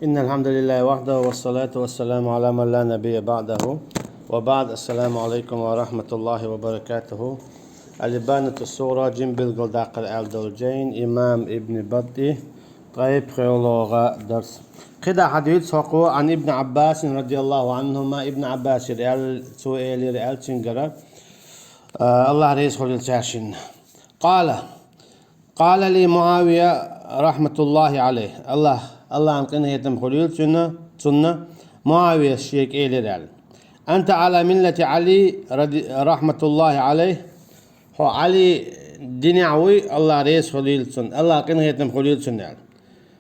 إن الحمد لله وحده والصلاة والسلام على من لا نبي بعده وبعد. السلام عليكم ورحمة الله وبركاته. الإبانة الصورة جنبل قلداق الدولجين إمام ابن بدي طيب خيولوغا درس قدا حديث سوقو عن ابن عباس رضي الله عنهما. ابن عباس رئال سوئيل رئال تنقرأ الله رئيس خلال تاشين قال لي معاوية رحمة الله عليه الله أنقنه يتم خليل سنة معاوية الشيك إيلي أنت على ملة علي رحمة الله عليه. هو علي دنيعوي الله رئيس خليل سنة الله أنقنه يتم خليل سنة.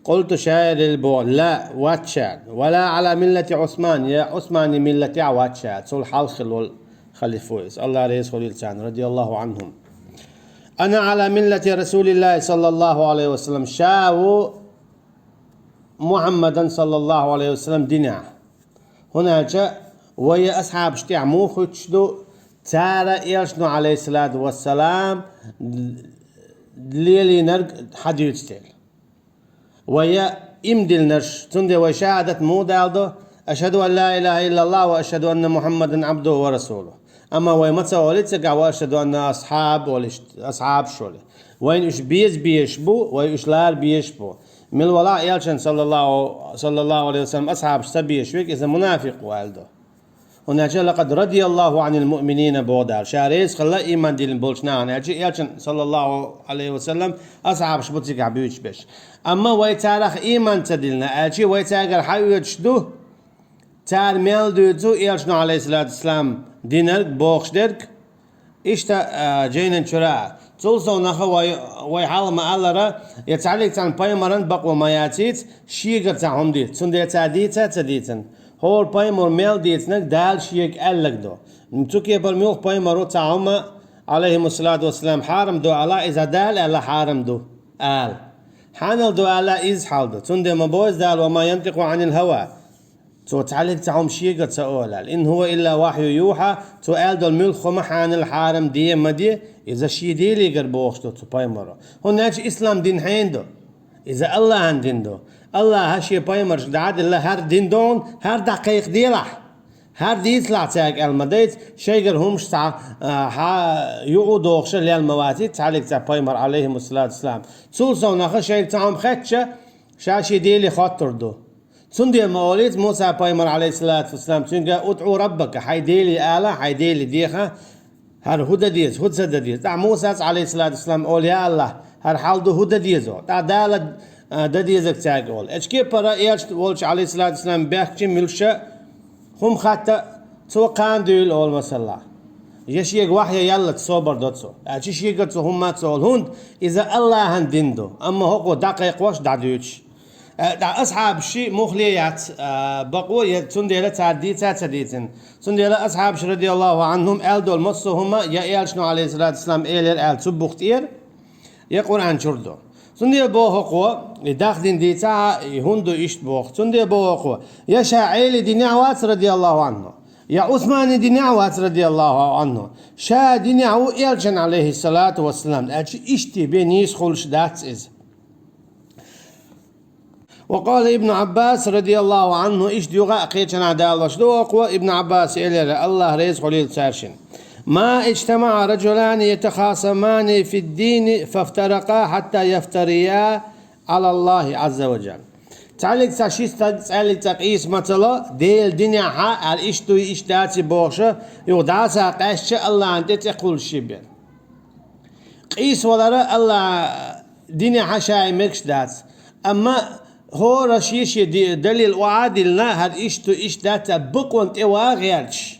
قلت شاعر البول لا واتشاد ولا على ملة عثمان يا عثمان ملة واتشاد سول حلخل والخليفويس الله رئيس خليل سنة رضي الله عنهم. أنا على ملة رسول الله صلى الله عليه وسلم شاو محمدا صلى الله عليه وسلم دينا هناك ويا أصحاب اشتعمو خشدو تارا إيرشنو عليه الصلاة والسلام ليلي نرق حديث تيل ويا إمدل نرش تندي وشهادة مودالدو أشهد أن لا إله إلا الله وأشهد أن محمدا عبده ورسوله. أما وين ما تسولت سجع وأشهد أن أصحاب شولي وين إيش بيشبو وين إيش لار بيشبو من الولاء يالشن صلى الله عليه وسلم أصحاب سبيشويك إذا منافق والده. هناك لقد رضي الله عن المؤمنين بودار شاريس خلا إيمان دين بولشنا هناك يالشن صلى الله عليه وسلم أصحاب شبتك عبيوش بش. أما ويتارخ إيمان تدلنا أشي ويتاجر حيوت شدو تار ميل دوتو يالشن عليه الصلاة والسلام دينر بوخشدرك إشتا جينا شراء تولسو نخا ويحال ما ألرا يتعلق عن بايمران بقوا ما ياتيت شيغر تعهم ديت سندي تديتن هور بايمر ميل ديتنك دال شيغ ألق دو نتوكي بالميوخ بايمرو تعهم عليهم الصلاة والسلام حارم دو على إذا دال ألا حارم دو آل حانل دو ألا إز حال دو سندي مبوز دال وما ينطق عن الهوى تو تعلق تعهم شيء قد سؤال إن هو إلا وحي يوحى تو قال دول ملخ محان الحرم دي مدي إذا شيء دي لي قربوخشتو تو بايمرو هناك إسلام دين حين دو إذا الله عن دين دو الله هاشي بايمرش دعاد الله هر دين دون هر دقيق ديلح هر ديت لعتاك المديت شيء همش تاع يقودوخش اللي المواتي تعلق تاع بايمر عليهم الصلاة والسلام تولسو ناخذ شيء تاعهم خدشه شاشي دي لي خاطر دو سندي المواليد موسى بايمر عليه الصلاة والسلام تنقى ادعو ربك حيديلي آلة حيديلي ديخة هر هدى ديز هدى سدى تاع موسى عليه الصلاة والسلام قول يا الله هر حال دو هدى ديزو تاع دالة ديزك تاقول اشكي برا ايش ولش عليه الصلاة والسلام بيحكي ملشة هم خاطة توقان ديل اول مسلا يشيق وحي يلا تصوبر دوتسو اشي شيقتسو هم ما تسول هند اذا الله هندندو اما هو دقيق واش دعدوش أصحاب الشيء مخليات بقوة سنديلة تديتن سنديلة أصحاب رضي الله عنهم آل دول مصهما يا شنو عليه الصلاة والسلام آل سبختير يقول عن شردو سنديل بوه قوة داخلين ديتا هندو إشت بوخ سنديل بوه قوة يا شاعيل دي نعوات رضي الله عنه يا عثمان دي نعوات رضي الله عنه شا دي نعو إلشن عليه الصلاة والسلام إشتي بين يسخلش داتس إز. وقال ابن عباس رضي الله عنه إيش ديوغا قيتشن عدال وشدو أقوى ابن عباس إلى الله ريز خليل سارشن ما اجتمع رجلان يتخاصمان في الدين فافترقا حتى يفتريا على الله عز وجل. تعلق تشيس تعلق تقيس مثلا ديل دنيا ها الاشتو اشتاتي بوشة يوداسا قاشة الله أنت تقول شبير قيس ولا الله دنيا حشاي مكش دات أما هو رشيش دليل وعادلنا هاد إشتو إش داتا بقوانت إوا غيرش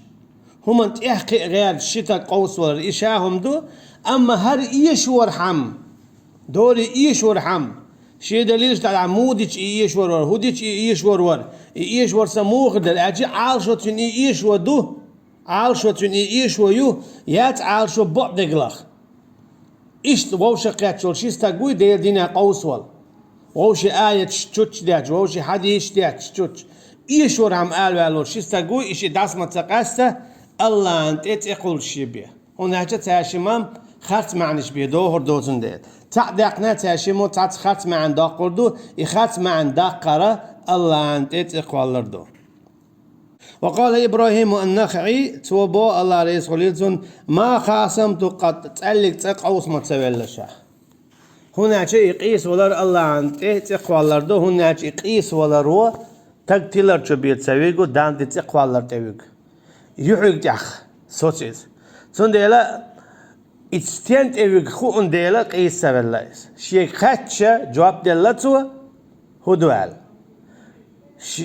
هم انت إحقي غيرش شتا قوس ور إشاهم دو أما هر إيش ورحم دوري إيش ورحم شي دليلش تاع عموديش إيش ور هوديش إيش ور إيش ور سموخ دل أجي عالشو تن إيش ودو عالشو تن إيش ويو يات عالشو بق دقلخ إشت ووشا قياتشول شيستا قوي دير دينا قوس ور ووشي آية تشتش داج ووشي حديث داج تشتش إيش ورهم قال والو شيستا قوي إيش داس ما تقاسته الله أنت تقول شي بيه هناك تاشمام خرط معنش بيه دوهر دوزن ديت تعدقنا تاشمو تعت خرط معن داقردو إخرط معن داقرة الله أنت إقوالردو. وقال إبراهيم النخعي توبو الله رئيس خليلتون ما خاصمت قد تسألك تقعوص ما تسويلشا. هناك يقيس ولر الله أنت إقوالردو هناك يقيس ولرو تقتلر شو بيتسويقو دانت تقوالر تيويق يحيق تخ سوتشيز سنديلا اتستنت ايويق خو انديلا قيس سويلايس شيك خاتشا جواب دلتو هدوال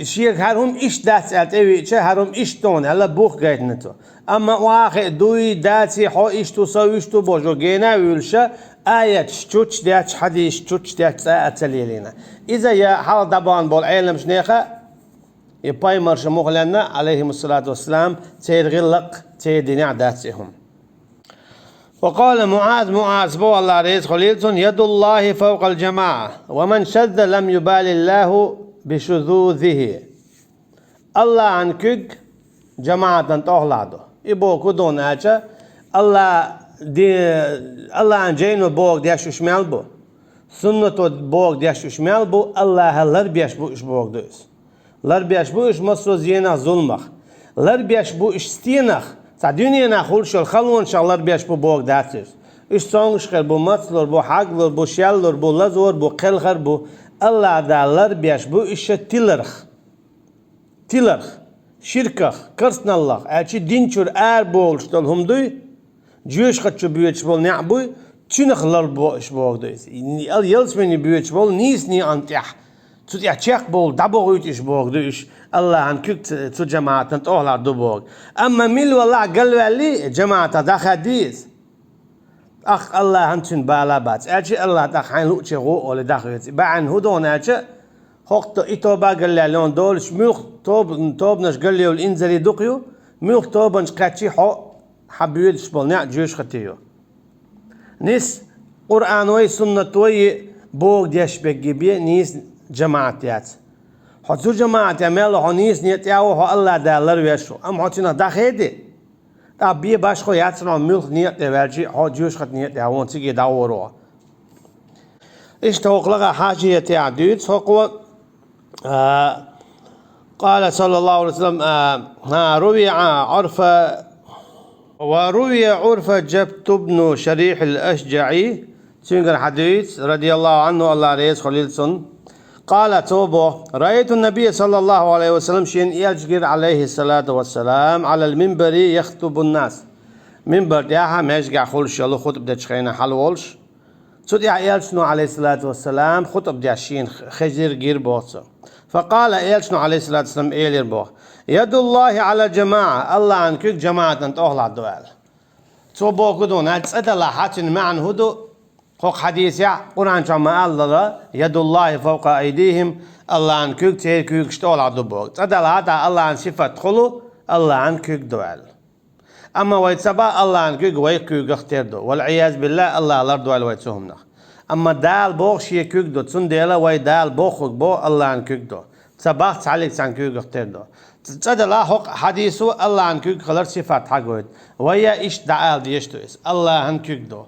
شيك هرهم إيش دات ألتوي شيء هرهم إيش تون هلا بوخ قاعد نتو أما واحد دوي داتي حو إيش تو سويش تو بوجو جينا ويلشة آية شتوش دات حدي شتوش دات أتليلينا إذا يا حال دبان بول علم شنيخة يباي مرش مغلنا عليهم الصلاة والسلام تيد غلق تيد نعداتهم. وقال معاذ بو الله رئيس خليلتون يد الله فوق الجماعة ومن شذ لم يبال الله بشذوذه. الله عنكك جماعة تغلادو يبو كدون اجا الله عن جينو بوغ ديشو شمال بو سنة بوغ ديشو شمال بو الله هلر بيش بو اش بوغ دوس لر بيش بو اش مصر زينا ظلمخ لر بيش بو اش ستينخ تا دنيا نخول شو الخلون شو لر بيش بو بوغ داتس اش سونغش خير بو مطلور بو حقلور بو شيالور بو لزور بو قلخر بو الله دالر بيش بو اش تلرخ شركخ كرسنا الله اچي دينچور بول شتول هم دوي جوش خدشو بيوش بول نعبوي تشنخ لر بو اش بوغ دويس يلس مني بيوش بول نيس ني انتيح تود يحشق بول دابوغيت اش بوغ دويش الله عن كيك تو جماعة تنتوهلا دو بوغ اما ميل والله قلوا لي جماعة داخديس اخ الله هنتن بالا بات اجي الله داخين لوچه غو اول داخيت بعن هدون اجي هوقت ايتوبا قال لون دول شموخ توب نش قال لي الانزلي دقيو ميوخ توب نش قاتشي حو حبيل شبولنا جوش ختيو نيس قرآن وي سنة وي بوغ ديش بيجيبي نيس جماعتيات حتى جماعة يعملوا هنيس نيتياو هو الله دالر ويشو ام حتى داخيدي بيه باش خو ياتنا ملخ نيت تبالجي هو جوش خط نيت ياون تيجي داورو ايش توقلغا حاجة تعديد سوقوا قال صلى الله عليه وسلم وروي عرفة جبت بن شريح الأشجعي سنقر حديث رضي الله عنه الله رئيس خليلسون قال توبو رأيت النبي صلى الله عليه وسلم شين يجر عليه الصلاة والسلام على المنبر يخطب الناس منبر ديها ميشقع خلش يلو خطب دي تشخينا حلولش تود يلشنو عليه الصلاة والسلام خطب دي شين خجر جير بوصة فقال يلشنو عليه الصلاة والسلام إيلير بوه يد الله على جماعة الله عنك جماعة أنت أهلا الدوال توبو كدون هل الله حاتن معن هدو خوك حديث يا قرآن جماعة الله يد الله فوق أيديهم الله عنك تيركوك شتول عدو تدل هذا الله عن صفة خلو الله عنك دوال أما ويتسبا الله عنك ويكوك اختير دو والعياذ بالله الله الأرض ويتسهم نخ أما دال بوخ شي كوك دو تسون ديلا وي دال بوخك بو الله عنك دو تسباخ تعليق سان كوك اختير دو تدل حق حديثو الله عنك خلر صفات حقويت ويا إيش دعال ديشتو إس الله عنك دو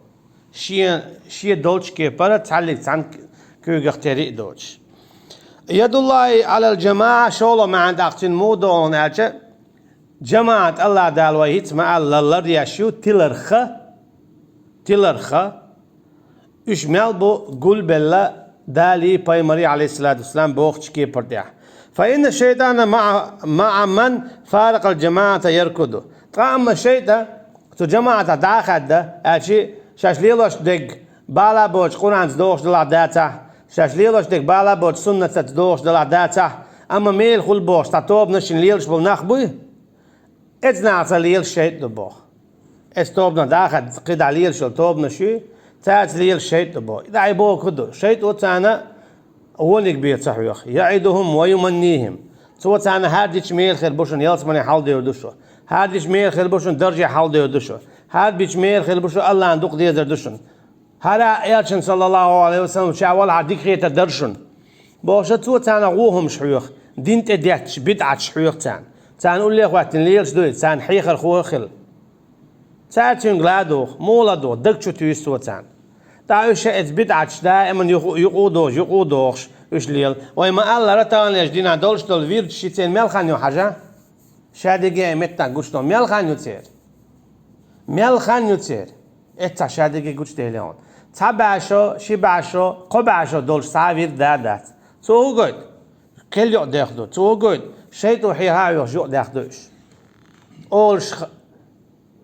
شي دوتش كي برا تعلق سان كوك اختيري دوتش يد الله على الجماعة شولو ما عند أختين مودون أجا جماعة الله دال ويهيت مع الله يشيو تلرخة اشمال بو قول بالله دالي بايمري عليه الصلاة والسلام بوخش كي برديح فإن الشيطان مع من فارق الجماعة يركضه طعم الشيطان تو جماعة داخل ده أشي شاشليلوش دق بالا بوش قرآن تدوش دلع داتا شاشليلوش دق بالا بوش سنة تدوش دلع داتا أما ميل خل بوش تطوب نشن ليلش بالنخبوي اتناعت ليل شيط دبوخ استوبنا داخل قيد ليل شو توبنا شي تاج ليل شيط دبوخ إذا عيبوه كدو شيط وتانا أولك بيت صحيح يعيدهم ويمنيهم سوى تانا هاديش ميل خير بوشن يلسمني حال ديو دوشو هاديش ميل خير بوشن درجة حال ديو دوشو هاد بيش ميل خير بوشو الله عندك ديزر دوشن هذا يالشن صلى الله عليه وسلم شاول عديك خيتا درشن بوشة سوى تانا غوهم شحيوخ دينت ديتش بدعة شحيوخ تان قول لي وقت الليل شدوي تان حيخر خوخل تاتين غلادوخ مولادو دكشو تيستو تان تعيش بدعة دائما يقودوش إيش ليل وما الله رتان يجدين عدولش دول ويرد شيتين ملخان يو حاجة شادي جاي متى قشتو ملخان يتصير ملخان يتصير إتا شادي جاي قشتو ليون تبعشو شبعشو قبعشو دولش سعير دادات تو قد كل يوم داخلو تو قد شيء توحي هاي يوجو داخلوش أولش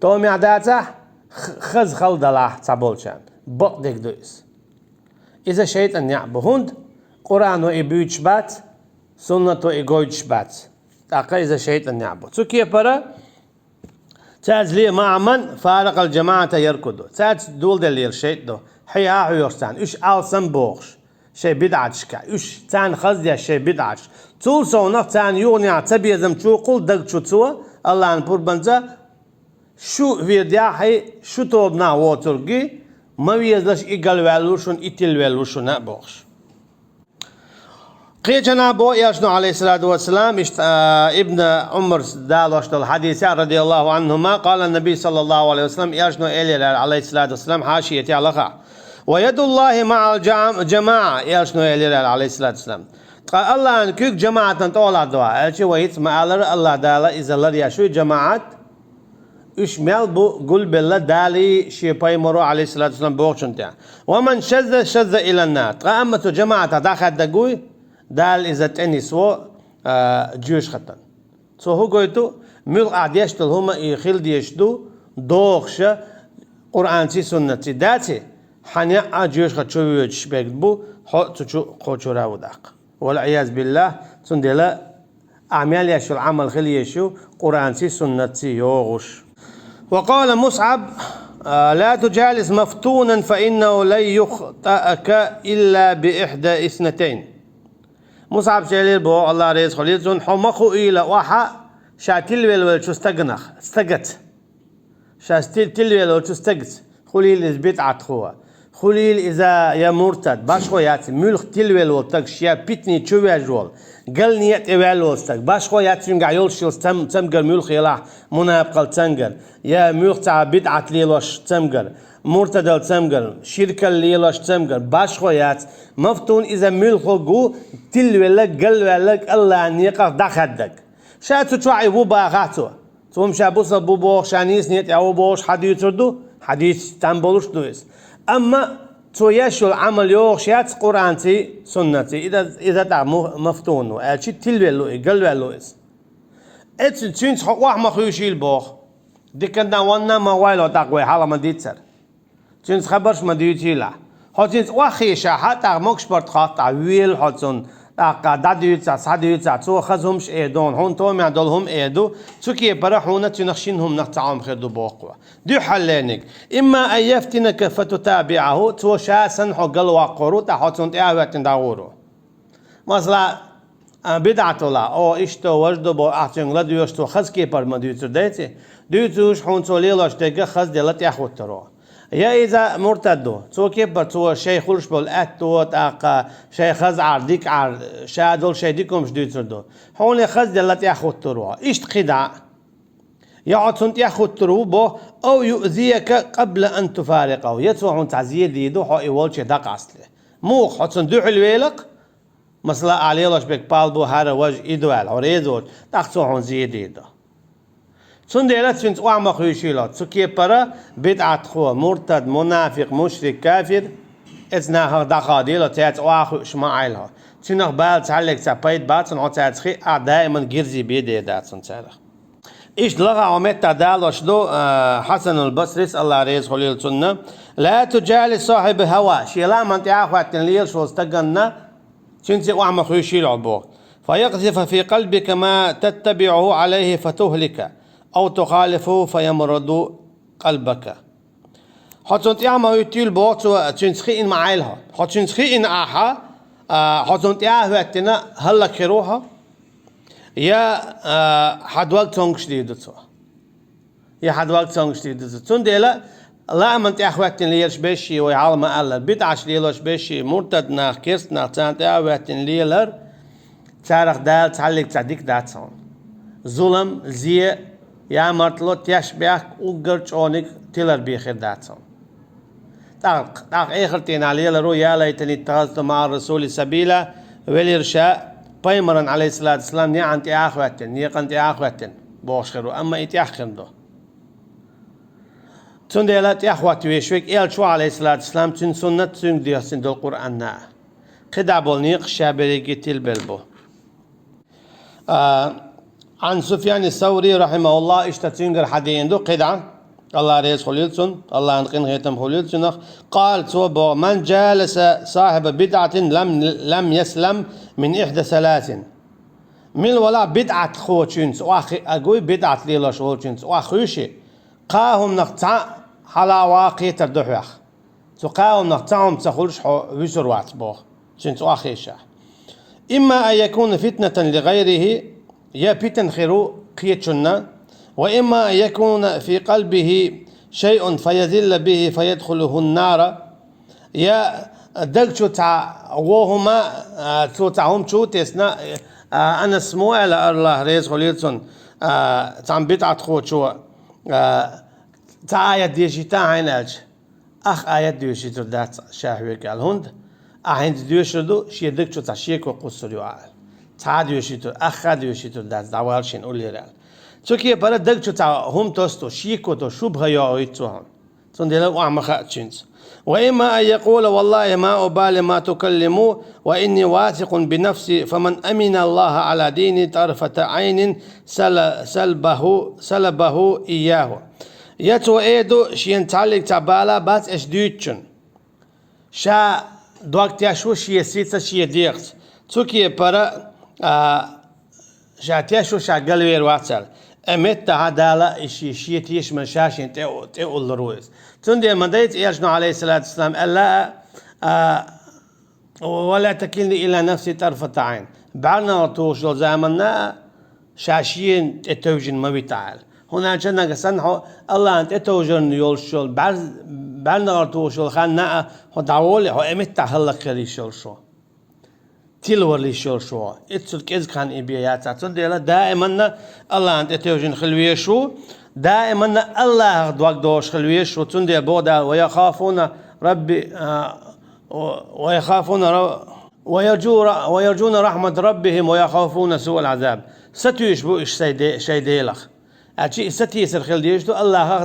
تومي عداته خز خلد الله تبولشان بقدك دويس إذا شيء أن يعبهند قرآن وإبيوش بات سنة وإيجوش بات تاقا إذا شيء أن يعبه تكيه برا تاز لي مع من فارق الجماعة يركضو تاز دول دليل شيء دو حياه يورسان إيش آلسن بوغش شيء بدعتشكا إيش تان خزدي شيء بدعتش تول سونق تان يوني عتبي زمشو قل دق شو تسوى الله أنبور بنزا شو فيدياحي شو توبنا ووترقي ما ويزلش إيقال والوشون إتل والوشون نبوغش قي جنابو ياشنو عليه الصلاة والسلام ابن عمر دالوش الحديث رضي الله عنهما قال النبي صلى الله عليه وسلم ياشنو إلي عليه الصلاة والسلام حاشيتي على ويد الله مع الجماعة ياشنو إلي عليه الصلاة والسلام قال الله أنكيك جماعة طولع دعاء ألشي ويت ما الله دالا إذا الله يشوي جماعة إشمال بو قل بالله دالي شيباي مرو عليه الصلاة والسلام بوغشن تاع ومن شذ إلى النار أما جماعة داخل دقوي دال إذا تاني سو جيوش خطن سو هو قويتو ميل أعديشتل هما يخيل ديشتو دوغش قرآن تي سنة تي داتي حنيا جيوش خط شو يوجش بيكتبو خوشو راو داق والعياذ بالله سندلا أعمال يشو العمل خلي يشو قرآن تي سنة تي يوغش وقال مصعب لا تجالس مفتونا فإنه لن يخطئك إلا بإحدى اثنتين مصعب شالير بو الله ريز خليل زون حمخو إلى واحد شاتيل ويل شو استغنخ استغت شاستيل تيل ويل شو استغت خليل إزبيت عتخوا خليل إذا يا مرتد باش خويات ملخ تيل ويل تك شيا بيتني تشوي جول قال نيت ويل تك باش خويات ينقع يولش تم قال ملخ يلا منافق تنقل يا ملخ تاع بدعة ليلوش تمقل مرتدل تمقل شركة ليلوش تمقل باش خويات مفتون إذا ملخو جو تل ولك قل ولك الله أن يقع دخدك شاتو توعي بوبا غاتو توم شابوس بوبوش شانيس نيت أو بوش حديث تردو حديث تنبولش دويس أما تو يشو العمل يوغشيات قرآنتي سنتي إذا تع مفتون وأشي تل ولو قل ولويس تشينش واحد ما خيوشي البوخ ديكنا وانا ما وايلو تقوي حالا ما ديتسر تشينش خبرش ما ديوتي لا هاتشينش واخيشة حتى موكش برتخاط ويل هاتشون تاقا داديوتسا ساديوتسا تو خزهمش ايدون هون تو معدولهم ايدو تسكي برحونا تنخشينهم نقطعهم خدو بوقوا دي حلينك اما ان يفتنك فتتابعه تو شاسن حقل وقرو تحطون تاواتن داورو مثلا بدعة الله أو إشتو وجدو بو أحسن لدو يشتو خز كيبر ما ديوتو ديتي ديوتوش حون توليلوش تيجا خز ديلت ياخد ترو يا إذا مرتدو تو كيبر تو شيء خلش بول أتو تاقا شيء خز عرديك عرد شادول شيء ديكمش ديوتو دو حون خز ديلت ياخد ترو إشت خدع يقعد سنت ياخد ترو بو أو يؤذيك قبل أن تفارقه يتسو حون تعزيه ديدو حو إيوالش داق أصله موخ حد سندو حلويلق مثلا عليلاش بك بالبو هذا وجه إدوال وريزوج تاخذوا عن زيادة سنديلات سنت وعم خيشيلات سكية برا بدعة خو مرتد منافق مشرك كافر إذنها دخاديلا تات واخو شماعيلها سنخ بال تعلق تبيت باتن أو تاتخي دائما جرزي بيدي داتن تعلق إيش لغة عمت تعدالوش دو حسن البصري الله ريز خليل سنة لا تجالس صاحب هوا شيلا من تعاقوات الليل شو استقلنا تنسي وعم خيشيل عبوك فيقذف في قلبك ما تتبعه عليه فتهلك أو تخالفه فيمرض قلبك حتى تعمل يتيل بوت تنسخي إن معيلها حتى تنسخي إن أحا حتى تعمل هلا كروها يا حد وقت تونغش ديدتو يا حد وقت تونغش ديدتو تنديلا لا من تأخواتن ليلش بشي ويعلم الله بدعش ليلش بشي مرتد ناخ كيرست ناخ تان تأخواتن ليلر تارخ دال تعلق تعديك داتسون ظلم زي يا مرتلو تيشبيك وقرش اونك تيلر بيخير داتسون تاق اخر تين على ليلر يا ليتني اتخذت مع الرسول سبيلا وليرشا بيمرن عليه الصلاة والسلام نيا أنت آخواتن نيا أنت آخواتن بوشخرو أما إتياخندو تندلت إخوات ويشوك إلشوا عليه الصلاة والسلام تن سنة تن دياسين دو القرآن نا قدع بولنيق شابريكي تلبلبو عن سفيان الثوري رحمه الله اشتتنجر حدين دو قدع الله ريس خليلسون الله انقين هيتم خليلسون قال توبو من جالس صاحب بدعة لم يسلم من إحدى ثلاث من ولا بدعة خوتشنس واخي اقوي بدعة ليلا شوتشنس واخوشي قاهم نقطع حلا واقي تردوحيخ تقاهم نقطعهم تخلش ويسر وات بوخ شنس واخيشا إما أن يكون فتنة لغيره يا بيتن خيرو قيتشنا وإما أن يكون في قلبه شيء فيذل به فيدخله النار يا دلشو تاع وهما توتعهم شو تسنا أنا سمو على الله ريز خليلسون تعم بدعة خوت شو تاع آيات ديشي تاع عيناج أخ آيات ديشي تردات شاهوي قال هند أهند ديشردو شي دلشو تاع شيك وقصر يوعال تاع ديشي تر أخ ديشي تردات دعوالشين أولي رال تركيا برا دلشو تاع هم توستو شيكو تو شبه يوعيتوهم تندلو أعمخ تشينز وإما أن يقول والله ما أبالي ما تكلموا وإني واثق بنفسي فمن أمن الله على ديني طرفة عين سلبه إياه يتو إيدو شين تعلق تبالا بات إش ديتشن شا دوقت شو شي سيتا شي ديقت تركيا برا شا شو شا قلوير واتسال أمت هذا إشي شيء تيش من شاشين تقول الرويس تندي من ديت إيشنا عليه الصلاة والسلام ألا ولا تكلني إلى نفسي طرفة عين بعدنا توصل زماننا شاشين تتوجن ما بيتعال هنا جنا قصنحو الله أنت تتوجن يولشل بعدنا توصل خلنا هو دعول هو أمت هلا كلي شو تلور لي شو اتسل كيز كان إبيات تندي دائما الله أنت تتوجن خلوية شو دائما الله دوق دوش خلوية شو تندي بودا ويخافون ربي ويرجون رحمة ربهم ويخافون سوء العذاب ستيشبو إيش شيء ديلخ أشي ستيسر خل ديشتو الله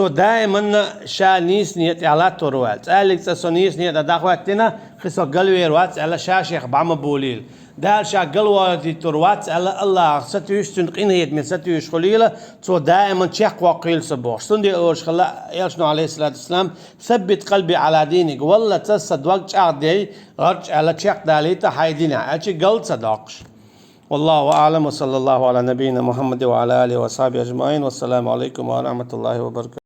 دائما شانيس نيت على توروات أليك تسونيس نيت داخواتنا خسو قلوي روات على شاشيخ بعم بوليل دال شا قلواتي توروات على الله ستيش تنقين هيد من ستيش خليلة تو دائما تشيخ وقيل سبوش سندي أوش خلا يلشنو عليه الصلاة والسلام ثبت قلبي على دينك والله تصد وقت عادي غرج على تشيخ داليتا حيدينا أشي قلت صدقش والله أعلم وصلى الله على نبينا محمد وعلى آله وصحبه أجمعين والسلام عليكم ورحمة الله وبركاته.